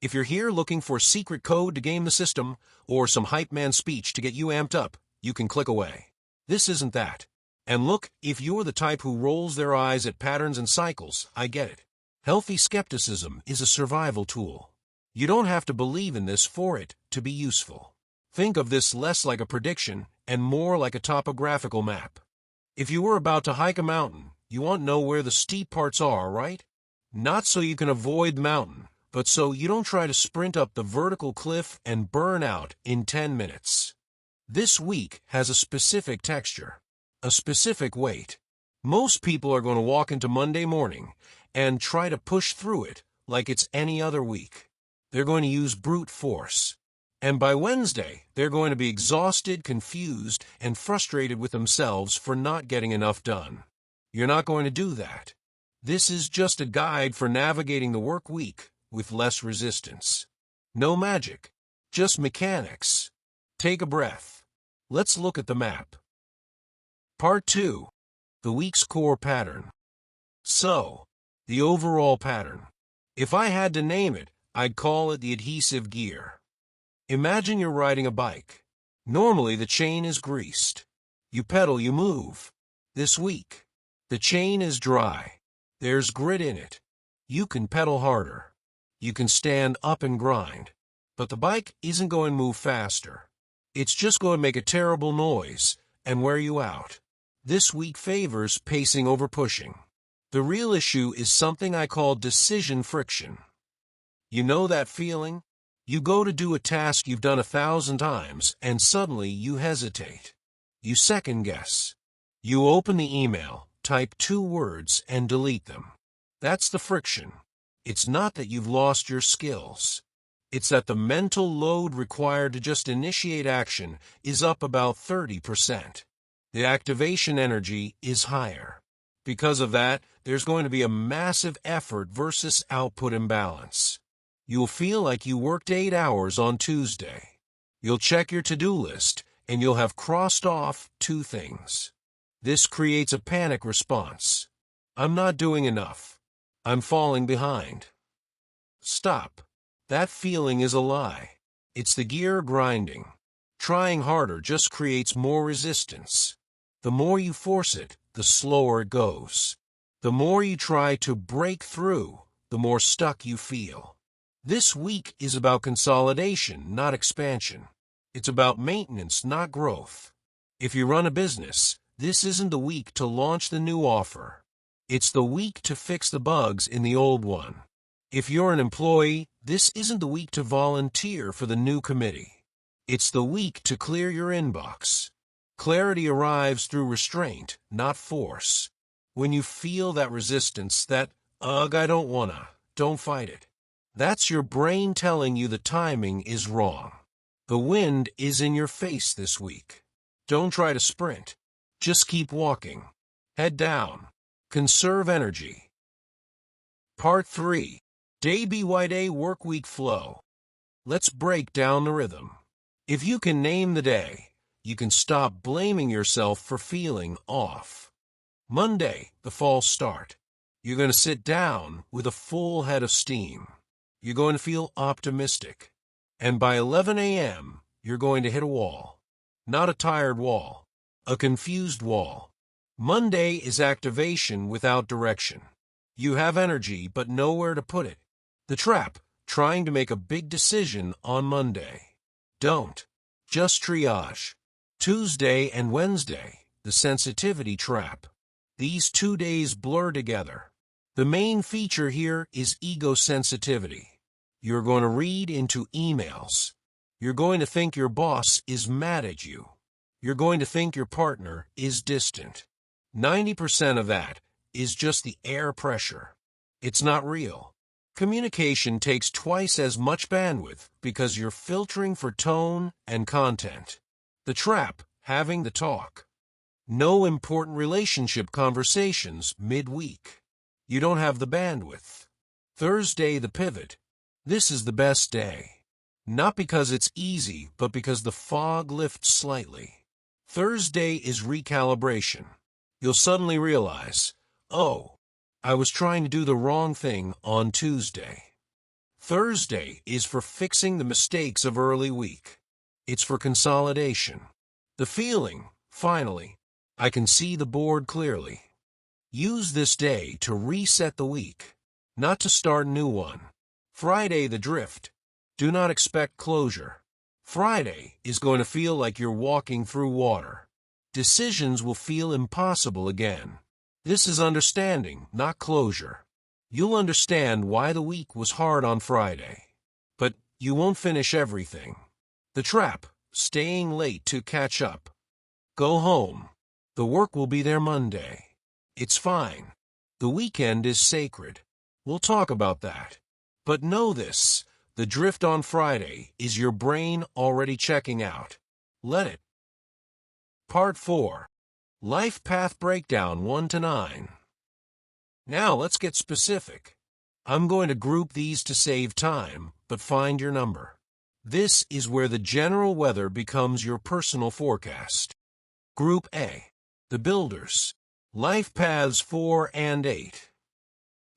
If you're here looking for a secret code to game the system, or some hype man speech to get you amped up, you can click away. This isn't that. And look, if you're the type who rolls their eyes at patterns and cycles, I get it. Healthy skepticism is a survival tool. You don't have to believe in this for it to be useful. Think of this less like a prediction and more like a topographical map. If you were about to hike a mountain, you want to know where the steep parts are, right? Not so you can avoid the mountain, but so you don't try to sprint up the vertical cliff and burn out in 10 minutes. This week has a specific texture, a specific weight. Most people are going to walk into Monday morning and try to push through it like it's any other week. They're going to use brute force. And by Wednesday, they're going to be exhausted, confused, and frustrated with themselves for not getting enough done. You're not going to do that. This is just a guide for navigating the work week with less resistance. No magic, just mechanics. Take a breath. Let's look at the map. Part 2. The week's core pattern. So, the overall pattern. If I had to name it, I'd call it the adhesive gear. Imagine you're riding a bike. Normally the chain is greased. You pedal, you move. This week, the chain is dry. There's grit in it. You can pedal harder. You can stand up and grind. But the bike isn't going to move faster. It's just going to make a terrible noise and wear you out. This week favors pacing over pushing. The real issue is something I call decision friction. You know that feeling? You go to do a task you've done 1,000 times, and suddenly you hesitate. You second guess. You open the email, type 2 words, and delete them. That's the friction. It's not that you've lost your skills. It's that the mental load required to just initiate action is up about 30%. The activation energy is higher. Because of that, there's going to be a massive effort versus output imbalance. You'll feel like you worked 8 hours on Tuesday. You'll check your to-do list, and you'll have crossed off 2 things. This creates a panic response. I'm not doing enough. I'm falling behind. Stop. That feeling is a lie. It's the gear grinding. Trying harder just creates more resistance. The more you force it, the slower it goes. The more you try to break through, the more stuck you feel. This week is about consolidation, not expansion. It's about maintenance, not growth. If you run a business, this isn't the week to launch the new offer. It's the week to fix the bugs in the old one. If you're an employee, this isn't the week to volunteer for the new committee. It's the week to clear your inbox. Clarity arrives through restraint, not force. When you feel that resistance, that, ugh, I don't wanna, don't fight it. That's your brain telling you the timing is wrong. The wind is in your face this week. Don't try to sprint. Just keep walking. Head down. Conserve energy. Part 3. Day by day work week flow. Let's break down the rhythm. If you can name the day, you can stop blaming yourself for feeling off. Monday, the false start. You're going to sit down with a full head of steam. You're going to feel optimistic. And by 11 a.m., you're going to hit a wall. Not a tired wall. A confused wall. Monday is activation without direction. You have energy, but nowhere to put it. The trap, trying to make a big decision on Monday. Don't. Just triage. Tuesday and Wednesday, the sensitivity trap. These 2 days blur together. The main feature here is ego sensitivity. You're going to read into emails. You're going to think your boss is mad at you. You're going to think your partner is distant. 90% of that is just the air pressure. It's not real. Communication takes twice as much bandwidth because you're filtering for tone and content. The trap, having the talk. No important relationship conversations midweek. You don't have the bandwidth. Thursday, the pivot. This is the best day. Not because it's easy, but because the fog lifts slightly. Thursday is recalibration. You'll suddenly realize, oh, I was trying to do the wrong thing on Tuesday. Thursday is for fixing the mistakes of early week. It's for consolidation. The feeling, finally, I can see the board clearly. Use this day to reset the week, not to start a new one. Friday, the drift. Do not expect closure. Friday is going to feel like you're walking through water. Decisions will feel impossible again. This is understanding, not closure. You'll understand why the week was hard on Friday. But you won't finish everything. The trap, staying late to catch up. Go home. The work will be there Monday. It's fine. The weekend is sacred. We'll talk about that. But know this, the drift on Friday is your brain already checking out. Let it. Part 4. Life Path Breakdown 1 to 9. Now let's get specific. I'm going to group these to save time, but find your number. This is where the general weather becomes your personal forecast. Group A. The Builders. Life Paths 4 and 8.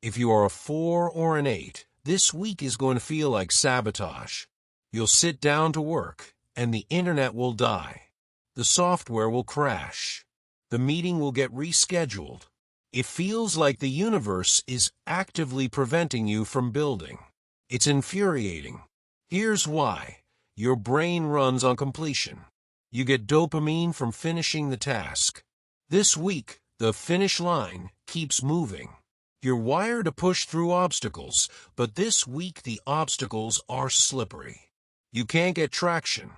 If you are a 4 or an 8, this week is going to feel like sabotage. You'll sit down to work, and the internet will die. The software will crash. The meeting will get rescheduled. It feels like the universe is actively preventing you from building. It's infuriating. Here's why. Your brain runs on completion. You get dopamine from finishing the task. This week, the finish line keeps moving. You're wired to push through obstacles, but this week the obstacles are slippery. You can't get traction.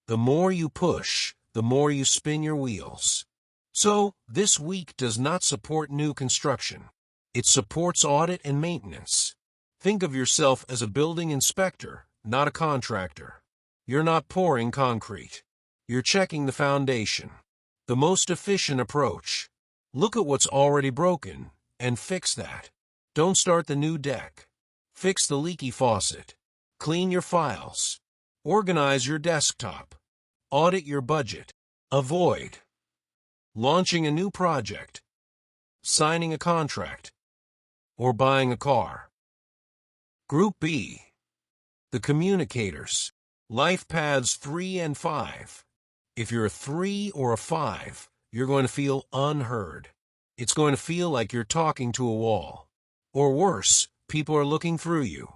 The more you push, the more you spin your wheels. So, this week does not support new construction. It supports audit and maintenance. Think of yourself as a building inspector, not a contractor. You're not pouring concrete. You're checking the foundation. The most efficient approach. Look at what's already broken and fix that. Don't start the new deck. Fix the leaky faucet. Clean your files. Organize your desktop. Audit your budget. Avoid launching a new project, signing a contract, or buying a car. Group B. The Communicators. Life Paths 3 and 5. If you're a 3 or a 5, you're going to feel unheard. It's going to feel like you're talking to a wall. Or worse, people are looking through you.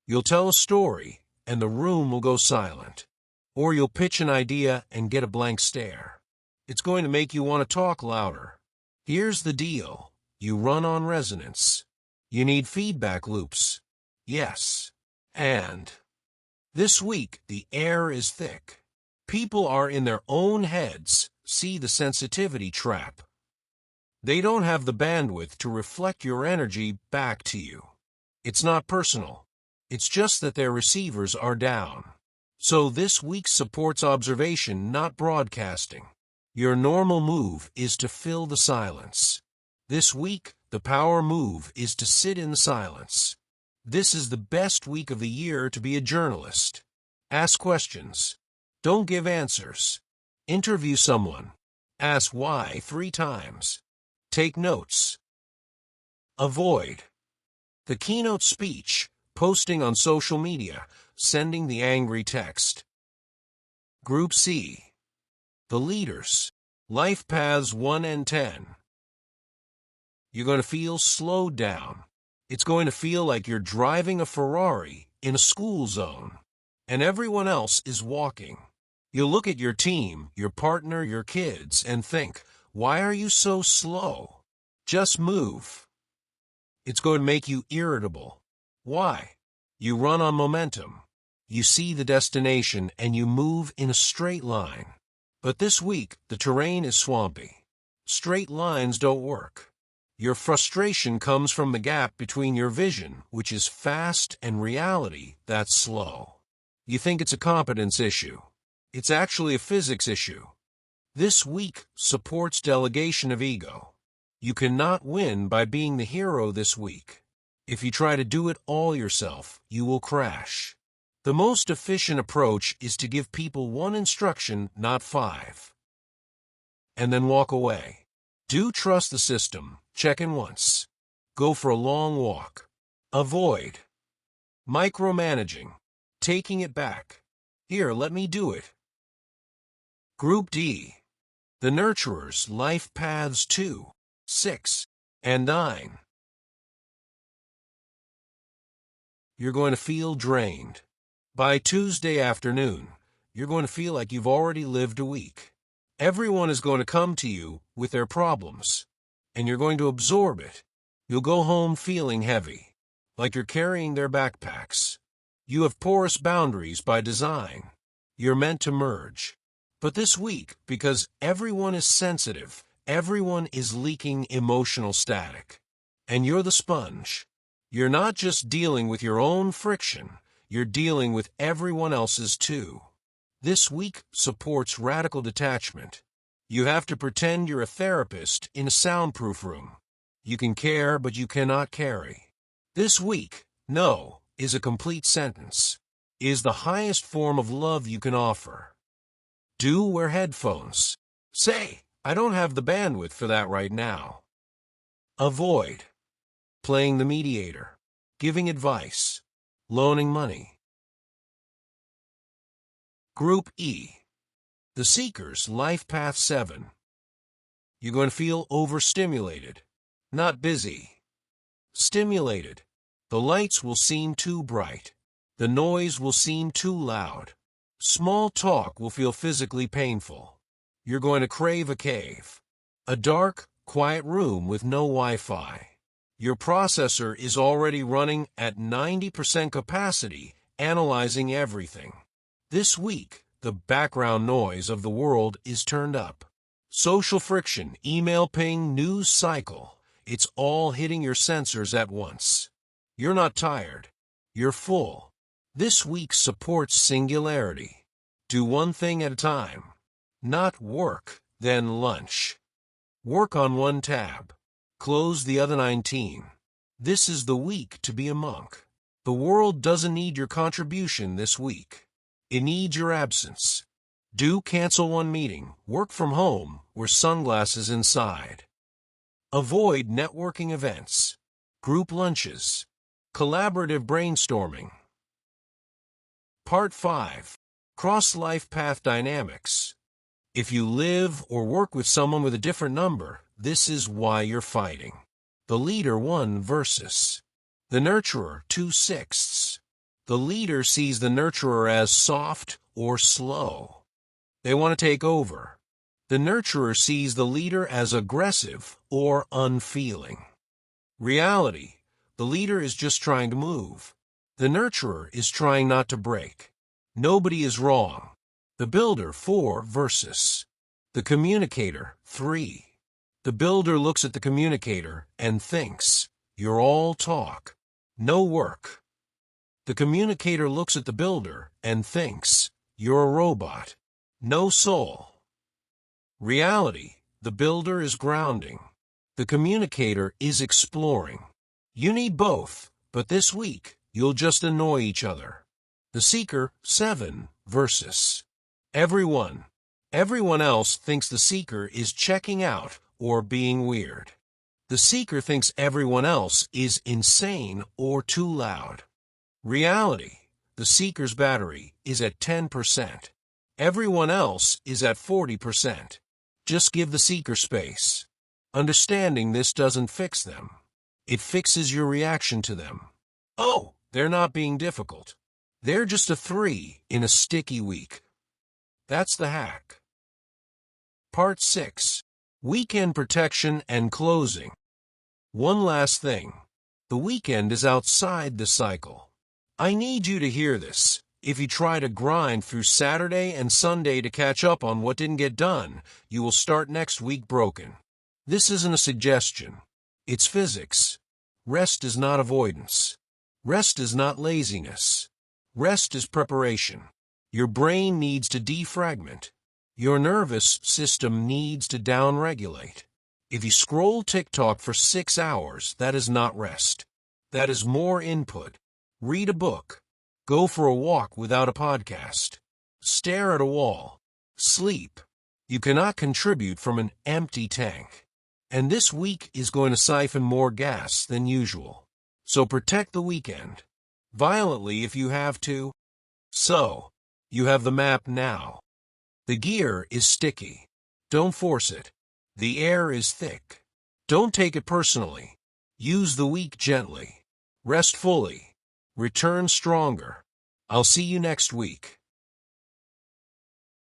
You'll tell a story, and the room will go silent. Or you'll pitch an idea and get a blank stare. It's going to make you want to talk louder. Here's the deal. You run on resonance. You need feedback loops. Yes. And this week, the air is thick. People are in their own heads. See the sensitivity trap. They don't have the bandwidth to reflect your energy back to you. It's not personal. It's just that their receivers are down. So this week supports observation, not broadcasting. Your normal move is to fill the silence. This week, the power move is to sit in the silence. This is the best week of the year to be a journalist. Ask questions. Don't give answers. Interview someone. Ask why 3 times. Take notes. Avoid the keynote speech, posting on social media, sending the angry text. Group C. The Leaders. Life Paths 1 and 10. You're going to feel slowed down. It's going to feel like you're driving a Ferrari in a school zone, and everyone else is walking. You'll look at your team, your partner, your kids, and think, why are you so slow? Just move. It's going to make you irritable. Why? You run on momentum. You see the destination and you move in a straight line. But this week, the terrain is swampy. Straight lines don't work. Your frustration comes from the gap between your vision, which is fast, and reality, that's slow. You think it's a competence issue. It's actually a physics issue. This week supports delegation of ego. You cannot win by being the hero this week. If you try to do it all yourself, you will crash. The most efficient approach is to give people 1 instruction, not 5. And then walk away. Do trust the system. Check in once. Go for a long walk. Avoid Micromanaging. Taking it back. Here, let me do it. Group D. The Nurturers, Life Paths 2, 6, and 9. You're going to feel drained. By Tuesday afternoon, you're going to feel like you've already lived a week. Everyone is going to come to you with their problems, and you're going to absorb it. You'll go home feeling heavy, like you're carrying their backpacks. You have porous boundaries by design. You're meant to merge. But this week, because everyone is sensitive, everyone is leaking emotional static. And you're the sponge. You're not just dealing with your own friction, you're dealing with everyone else's too. This week supports radical detachment. You have to pretend you're a therapist in a soundproof room. You can care, but you cannot carry. This week, no is a complete sentence. Is the highest form of love you can offer. Do wear headphones. Say, I don't have the bandwidth for that right now. Avoid. Playing the mediator. Giving advice. Loaning money. Group E. The Seekers, Life Path 7. You're going to feel overstimulated. Not busy. Stimulated. The lights will seem too bright. The noise will seem too loud. Small talk will feel physically painful. You're going to crave a cave. A dark, quiet room with no Wi-Fi. Your processor is already running at 90% capacity, analyzing everything. This week, the background noise of the world is turned up. Social friction, email ping, news cycle. It's all hitting your sensors at once. You're not tired. You're full. This week supports singularity. Do one thing at a time. Not work, then lunch. Work on one tab. Close the other 19. This is the week to be a monk. The world doesn't need your contribution this week. It needs your absence. Do cancel one meeting. Work from home. Wear sunglasses inside. Avoid networking events. Group lunches. Collaborative brainstorming. Part 5. Cross-life path dynamics. If you live or work with someone with a different number, this is why you're fighting. The leader 1 versus. The nurturer 2/6. The leader sees the nurturer as soft or slow. They want to take over. The nurturer sees the leader as aggressive or unfeeling. Reality. The leader is just trying to move. The nurturer is trying not to break. Nobody is wrong. The builder 4 versus. The communicator 3. The builder looks at the communicator and thinks, you're all talk, no work. The communicator looks at the builder and thinks, you're a robot, no soul. Reality. The builder is grounding. The communicator is exploring. You need both, but this week, you'll just annoy each other. The seeker 7 versus. Everyone else thinks the seeker is checking out or being weird. The seeker thinks everyone else is insane or too loud. Reality. The seeker's battery is at 10%. Everyone else is at 40%. Just give the seeker space. Understanding this doesn't fix them. It fixes your reaction to them. Oh, they're not being difficult. They're just a 3 in a sticky week. That's the hack. Part 6. Weekend protection and closing. One last thing. The weekend is outside the cycle. I need you to hear this. If you try to grind through Saturday and Sunday to catch up on what didn't get done, you will start next week broken. This isn't a suggestion. It's physics. Rest is not avoidance. Rest is not laziness. Rest is preparation. Your brain needs to defragment. Your nervous system needs to downregulate. If you scroll TikTok for 6 hours, that is not rest. That is more input. Read a book. Go for a walk without a podcast. Stare at a wall. Sleep. You cannot contribute from an empty tank. And this week is going to siphon more gas than usual. So protect the weekend. violently if you have to. So, you have the map now. The gear is sticky. Don't force it. The air is thick. Don't take it personally. Use the weak gently. Rest fully. Return stronger. I'll see you next week.